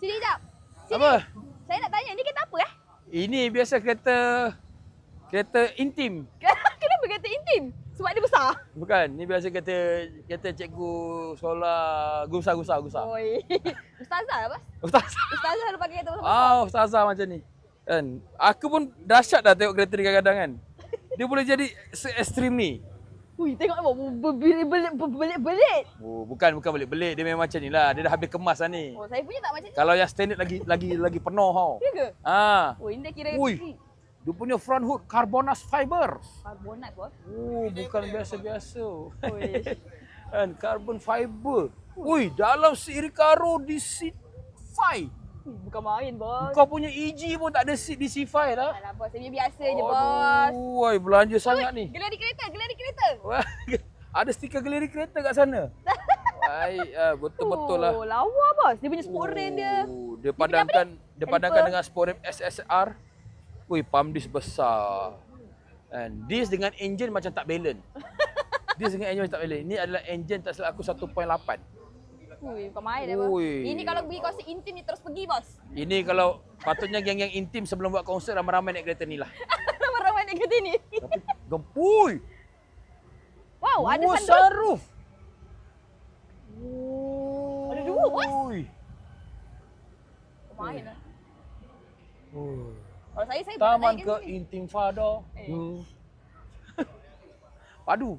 Sini jap. Sini. Apa? Saya nak tanya, ni kereta apa Ini biasa kereta intim. Kenapa kereta intim? Sebab dia besar. Bukan, ni biasa kereta cikgu sekolah gusa. Oi. Ustazah bos. Ustazah. Ustazah ada pakai kereta besar. Ustazah macam ni. Kan? Aku pun dahsyat dah tengok kereta ni kadang-kadang kan. Dia boleh jadi se-ekstrim ni. Ui, tengok berbelit-belit. Oh, bukan belit-belit. Dia memang macam ni lah. Dia dah habis kemas lah ni. Oh, saya punya tak macam ni. Kalau yang standard lagi penuh tau. Ya ke? Oh, ini dah kira Ui. Dia punya front hood carbonate fiber. karbonat bos. Oh, bukan biasa-biasa. Oi. Kan, carbon fiber. Ui, dalam seat Recaro di seat 5. Bukan main bos. Kau punya EG pun tak ada seat di C5 lah. Alah bos, saya biasa je bos. Oi, belanja sangat ni. Gelar di kereta. Wah, ada stiker galeri kereta kat sana. Baik, betul-betul lah. Oh, lawa bos. Dia punya sport rim dia. Dia padangkan dengan sport rim SSR. Ui, pump disc besar. And disc dengan enjin macam tak balance. Disc dengan enjin macam tak balance. Ini adalah enjin tak silap aku 1.8. Ui, bukan main dah bos. Ui. Ini kalau pergi konsert intim ni terus pergi bos. Ini kalau patutnya geng-geng intim sebelum buat konsert ramai-ramai naik kereta ni lah. Ramai-ramai naik kereta ni. Tapi gempui. Wow, ada sunroof. sunroof. Ada dua bos. Ui. Bukan main lah. Ui. Kalau saya Taman naik ke kereta ni. Intifada. Eh. Padu. Aduh.